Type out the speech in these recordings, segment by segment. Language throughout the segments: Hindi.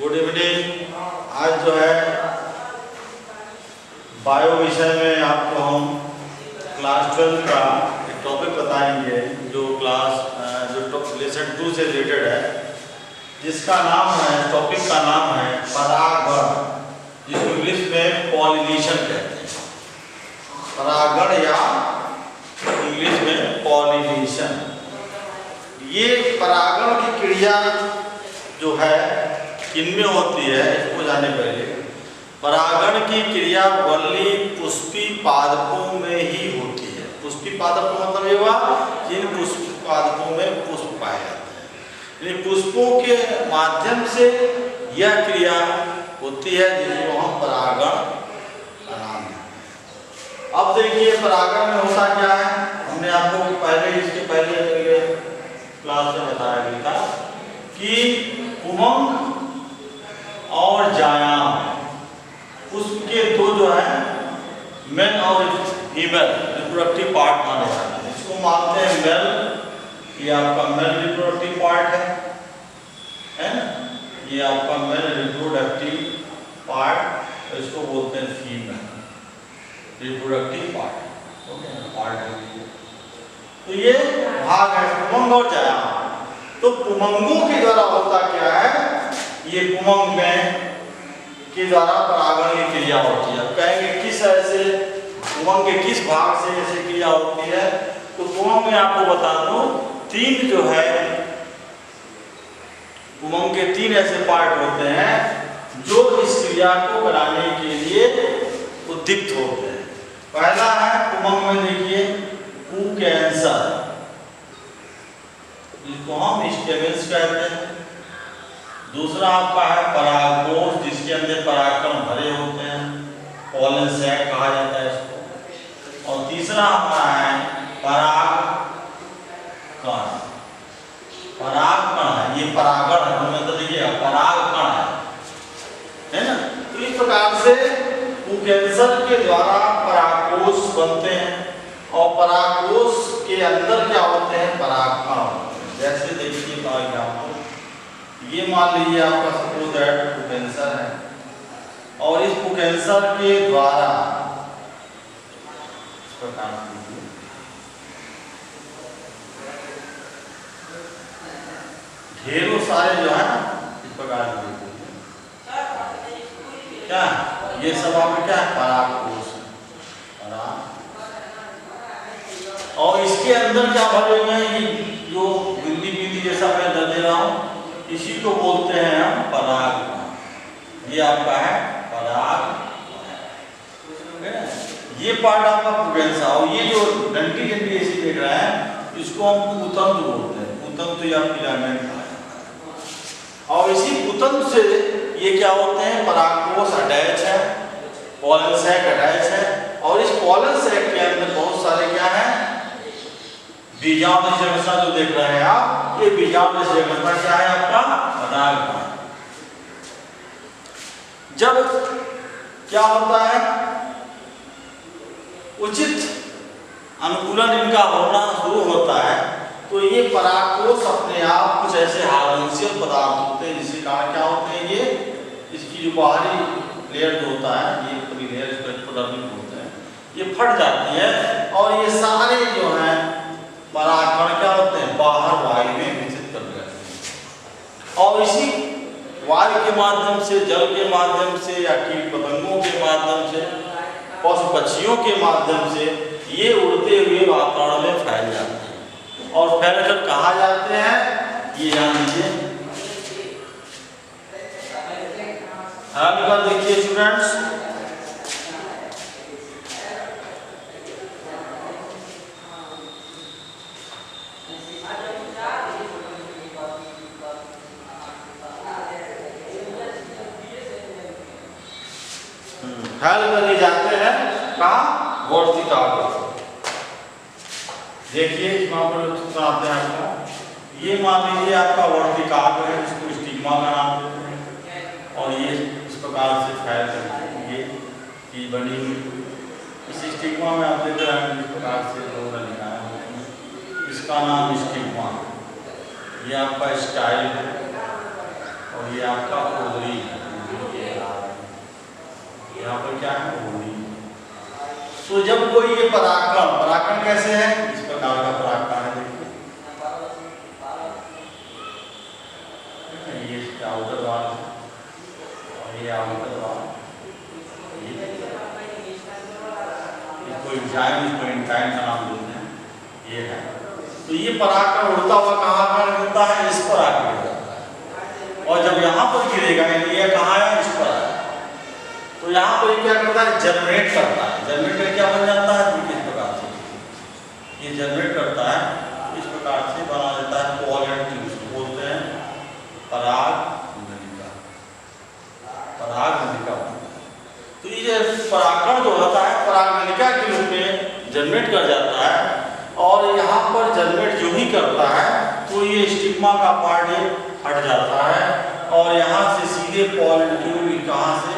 Good evening. आज जो है बायो विषय में आपको हम क्लास 12 का एक टॉपिक बताएंगे जो लेसन 2 से रिलेटेड है, जिसका नाम है, टॉपिक का नाम है परागण, जिसको इंग्लिश में पॉलिनेशन कहते हैं। परागण या इंग्लिश में पॉलिनेशन। ये परागण की क्रिया जो है किनमें होती है, इसको जाने पहले परागण की क्रिया वल्ली पुष्पी पादपों में ही होती है। पुष्पी पादप मतलब ये हुआ जिन पुष्पी पादपों में पुष्प पाए जाते हैं, यानी पुष्पों के माध्यम से यह क्रिया होती है जिसको हम परागण का नाम देते हैं। अब देखिए परागण में होता क्या है, हमने आपको इसके पहले क्लास में बताया गया था कि उमंग और जायाम उसके दो जो है मेल और फीमेल रिप्रोडक्टिव पार्ट माने जाते हैं। इसको मानते हैं मेल, ये आपका मेल रिप्रोडक्टिव पार्ट है ना, ये आपका मेल रिप्रोडक्टिव पार्ट, इसको बोलते हैं female reproductive part. Okay, part है। तो ये भाग है उमंग और जायाम। तो पुमंगों के द्वारा होता क्या है, ये पुमंग में के द्वारा परागण की क्रिया होती है। कहेंगे किस ऐसे पुमंग के किस भाग से ऐसे क्रिया होती है, तो पुमंग में आपको बता दूं तीन जो है पुमंग के तीन ऐसे पार्ट होते हैं जो इस क्रिया को कराने के लिए उद्दीप्त होते हैं। पहला है पुमंग में देखिए पुकेंसर, जिसको हम स्टेमेंस कहते हैं। दूसरा आपका है परागकोश, जिसके अंदर परागकण भरे होते हैं, पॉलन सैक कहा जाता है इसको। और तीसरा हमारा है परागकण। परागकण है, ये परागण है, मतलब देखिए परागकण है ना। तो इस प्रकार से पुकेंसर के द्वारा परागकोश बनते हैं और परागकोश के अंदर क्या होते हैं, परागकण। जैसे देखिए आपको ये मान लीजिए आपका सपोज दैट पुकेंसर है, और इस पुकेंसर के द्वारा इस प्रकार ढेरों सारे जो है इस प्रकार क्या ये सब आपका क्या है, परागकोश है। और इसके अंदर क्या भरे हुए हैं, ये जो बिंदी बिंदी जैसा मैं दे रहा हूं, इसी को बोलते हैं हम पराग। ये आपका है पराग, ये पार्ट आपका पुकेंसर। और ये जो डंडी डंडी ऐसी देख रहा है, इसको हम पुतंत्र बोलते हैं। पुतंत्र या फिलामेंट है। और इसी पुतंत्र से ये क्या होते हैं, परागकोश अटैच है, पॉलन सैक अटैच है, और इस पॉलन सैक के अंदर बहुत सारे क्या है, बीजांड संरचना जो देख रहे हैं आप, ये बीजांड संरचना क्या है आपका परागकण। जब क्या होता है, उचित अनुकूलन इनका होना शुरू होता है, तो ये परागकोश अपने आप कुछ ऐसे हार्मोनियल पदार्थ होते हैं जिसके कारण क्या होते हैं, ये इसकी जो बाहरी लेयर जो होता है, ये पूरी लेयर एपिडर्मिस होते हैं, ये फट जाती है और ये सारे जो हैं परागकण क्या होते हैं, बाहर वायु में विकसित कर जाते हैं। और इसी वायु के माध्यम से, जल के माध्यम से, या कीट पतंगों के माध्यम से, पशु पक्षियों के माध्यम से ये उड़ते हुए वातावरण में फैल जाते हैं। और फैलकर कहाँ जाते हैं, ये जान लीजिए। आगे देखिए स्टूडेंट्स, फैल कर जाते हैं कहाँ, वर्तिका को। देखिए वहां पर सुनाते हैं आपको, ये मान लीजिए आपका वर्तिका है, इसको स्टिग्मा का नाम देते हैं। और ये इस प्रकार से फैल करके ये चीज बनी हुई, इस स्टिग्मा में आप देख रहे हैं इस प्रकार से लोग लिखा है, इसका नाम स्टिग्मा। ये आपका स्टाइल है और ये आपका ओवरी है, यहाँ पर क्या है ओवरी। तो जब कोई ये परागकण, परागकण कैसे है, इस प्रकार का परागकण है, देखिए ये आउटर वाल और ये आउटर वाल, इसको एंजाइम, इसको एंजाइम का नाम देते हैं, ये है। तो ये परागकण उड़ता हुआ कहाँ पर गिरता है, इस पर आकर गिर जाता है, और जब यहाँ पर गिरेगा ये कहाँ है, इस पर है, तो यहाँ पर क्या करता है, जनरेट करता है। जनरेटर क्या बन जाता है, देखिए इस प्रकार से ये जनरेट करता है, इस प्रकार से बना देता है पॉलन ट्यूब, बोलते हैं परागनलिका, परागनलिका। तो ये परागकण जो होता है परागनलिका के रूप में जनरेट कर जाता है, और यहाँ पर जनरेट जो ही करता है तो ये स्टिग्मा का पार्ट हट जाता है, और यहाँ से सीधे पॉलन ट्यूब कहाँ से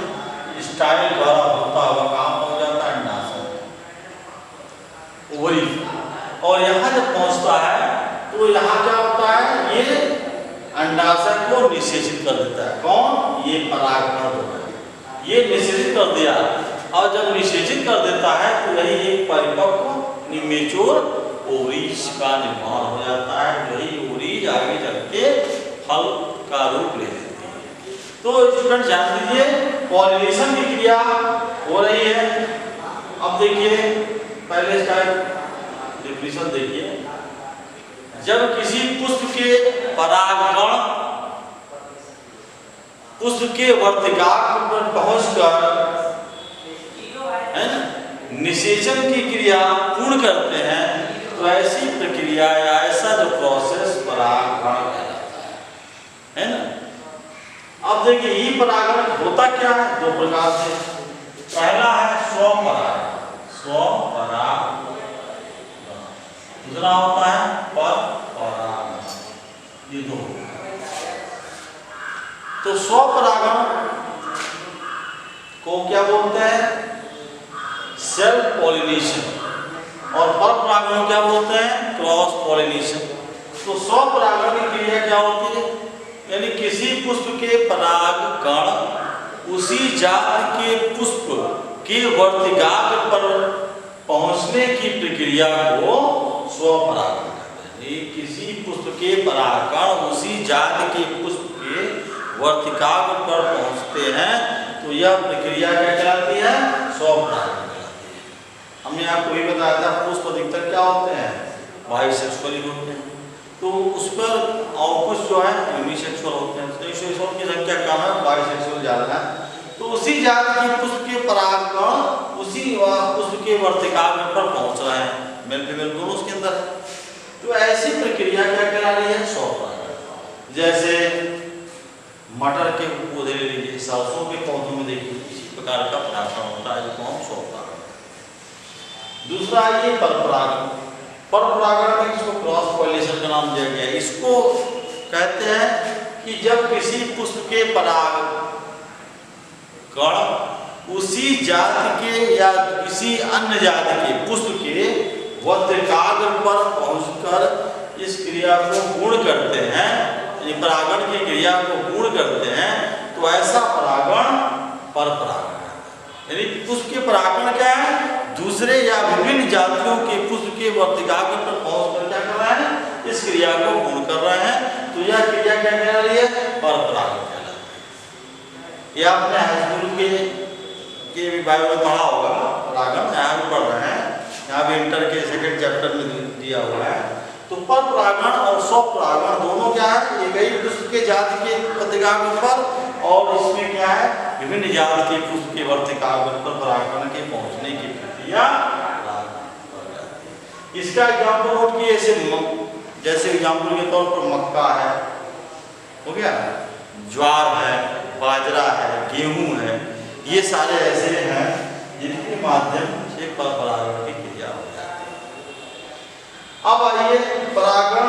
स्टाइल द्वारा होता हुआ कहाँ पहुँच जाता है, अंडाशय, ओवरी। और यहाँ जब पहुँचता है तो यहाँ क्या होता है, ये अंडाशय को निषेचित कर देता है। कौन, ये परागकण होता है, ये निषेचित कर दिया, और जब निषेचित कर देता है तो यही एक परिपक्व निमेचोर ओवरीज का निर्माण हो जाता है। यही ओवरीज आगे चल के फल का रूप ले लेती है। तो स्टूडेंट जान लीजिए पॉलिनेशन की क्रिया हो रही है। अब देखिए पहले इसका डेफिनेशन देखिए, जब किसी पुष्प के परागकण पुष्प के वर्तिकाग्र पर पहुंचकर है ना निषेचन की क्रिया पूर्ण करते हैं, तो ऐसी प्रक्रिया या ऐसा जो प्रोसेस परागकण कहलाता है ना। अब देखिए ये परागण होता क्या है, दो प्रकार से। पहला है स्वपराग, स्वपराग, दूसरा होता है परपरागण, ये दो। तो स्वपरागण को क्या बोलते हैं, सेल्फ पॉलिनेशन, और परपरागण क्या बोलते हैं, क्रॉस पॉलिनेशन। तो स्वपरागण की क्रिया क्या होती है, यानी किसी पुष्प के परागकण उसी जात के पुष्प के वर्तिकाग्र पर पहुंचने की प्रक्रिया को स्वपरागण कहते हैं। किसी पुष्प के परागकण उसी जात के पुष्प के वर्तिकाग्र पर पहुंचते हैं, तो यह प्रक्रिया क्या कहलाती है, स्वपरागण कहलाती है। हमने आपको ये बताया था पुष्प अधिकतर क्या होते हैं, बाइसेक्सुअल होते हैं, तो उस पर और कुछ जो है यूनिसेक्सुअल होते हैं। सेक्सुअल की संख्या कम है, बाइसेक्सुअल ज्यादा है। तो उसी जात के पुष्प के परागकण उसी पुष्प के वर्तिकाग्र पर पहुंच रहे हैं, मेल फीमेल दोनों उसके अंदर है। तो ऐसी प्रक्रिया क्या कहला रही है, स्वपरागण। जैसे मटर के पौधे ले लीजिए, सरसों के पौधों में देखिए इसी प्रकार का परागकण होता है, जिसको हम स्वपरागण। दूसरा ये परपरागण, परपरागण में इसको क्रॉस पॉलिनेशन का नाम दिया गया है। इसको कहते हैं कि जब किसी पुष्प के परागकण उसी जात के या किसी अन्य जात के पुष्प के वर्तिकाग्र पर पहुंचकर इस क्रिया को पूर्ण करते हैं, ये परागण की क्रिया को पूर्ण करते हैं, तो ऐसा परागण परपरागण है। यानी पुष्प के परागण क्या है, दूसरे या विभिन्न जातियों के पुष्प के वर्तिकाग्र पर पहुंचकर क्या कर रहे हैं, इस क्रिया को पूर्ण कर रहे हैं। तो यह क्रिया क्या कह रही है, परपरागण कहलाती है। ये आपने हाई स्कूल के भी बायो में पढ़ा होगा, परागण यहाँ भी पढ़ रहे हैं, यहाँ भी इंटर के सेकंड चैप्टर में दिया हुआ है। तो परपरागण और स्वपरागण दोनों क्या है, एक ही पुष्प के जाति के वर्तिकाग्र पर, और इसमें क्या है, विभिन्न जाति के पुष्प के वर्तिकाग्र पर परागण के पहुंचने की प्रक्रिया। इसका एग्जाम्पल नोट किए, जैसे एग्जाम्पल के तौर पर मक्का है, हो गया, ज्वार है, बाजरा है, गेहूं है, ये सारे ऐसे हैं जिनके माध्यम से परागण की क्रिया हो जाती है। अब आइए परागण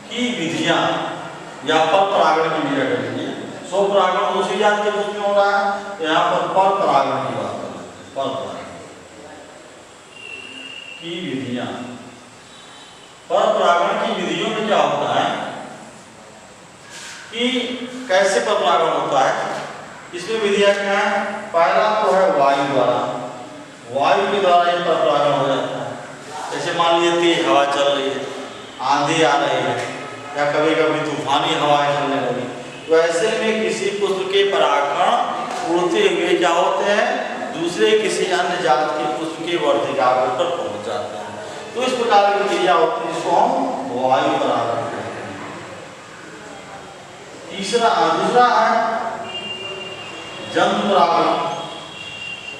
की विधियां या परपरागण की विधियां करेंगे। स्वपरागण दूसरी जात के पुष्प में हो रहा है, तो यहाँ पर परपरागण की बात करते हैं। परपरागण की विधियां, पर परागण की विधियों में क्या होता है कि कैसे पर परागण होता है, इसमें विधियां क्या है। पहला तो है वायु द्वारा, वायु के द्वारा ये पर परागण हो जाता है। जैसे मान लीजिए तेज हवा चल रही है, आंधी आ रही है, या कभी कभी तूफानी हवाएं चलने लगी, तो ऐसे में किसी पुष्प के परागण उड़ते हुए क्या होते हैं, दूसरे किसी अन्य जात के पुष्प के वर्तिका पर पहुंच जाते हैं। तो इस प्रकार की क्रिया होती है, इसको हम वायु परागण कहते हैं। दूसरा है जंतु परागण।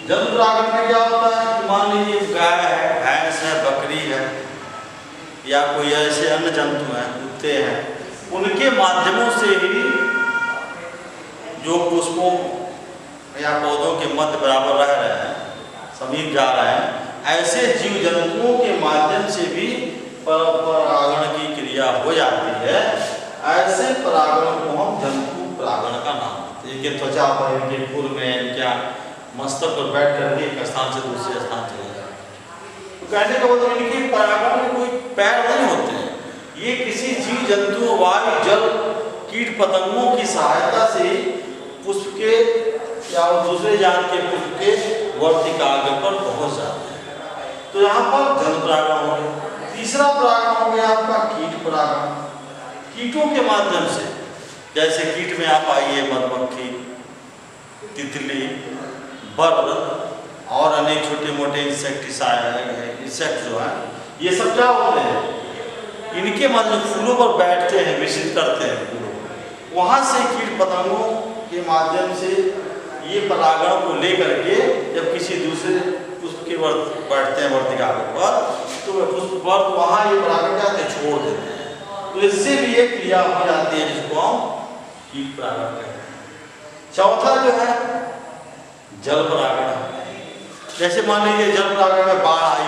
जंतु परागण में क्या होता है कि मान लीजिए गाय है, भैंस है, बकरी है, या कोई ऐसे अन्य जंतु हैं, कुत्ते हैं, उनके माध्यमों से ही जो पुष्पों या पौधों के मध्य बराबर रह रहे हैं, समीप जा रहे हैं, ऐसे जीव जंतुओं के माध्यम से भी परागण की क्रिया हो जाती है। ऐसे परागण को हम जंतु परागण का नाम देते हैं। इनके त्वचा पर, इनके फूल में, क्या मस्तक पर बैठ करके एक स्थान से दूसरे स्थान चले जाते हैं। तो कहने का मतलब इनके परागण में कोई पैर नहीं होते हैं, ये किसी जीव जंतुओं, वायु, जल, कीट पतंगों की सहायता से पुष्प के या दूसरे जात के पुष्प के वर्तिका पर पहुंच जाते हैं। तो यहाँ पर जल परागण हो गया। तीसरा परागण हो गया आपका कीट परागण। कीटों के माध्यम से, जैसे कीट में आप आइए, मधुमक्खी, तितली, बर्ड और अनेक छोटे मोटे इंसेक्ट जो है, ये सब क्या होते हैं, इनके माध्यम फूलों पर बैठते हैं, विषित करते हैं फूलों, वहां से कीट पतंगों के माध्यम से ये परागण को लेकर के जब किसी दूसरे पुष्प के बैठते हैं वर्तिका पर, तो पुष्प पर वहां ये परागण जाते छोड़ देते हैं। तो इससे भी एक क्रिया हो जाती है जिसको हम कीट परागण कहते हैं। चौथा जो है जल परागण। जैसे मान लीजिए जल परागण में बाढ़ आई,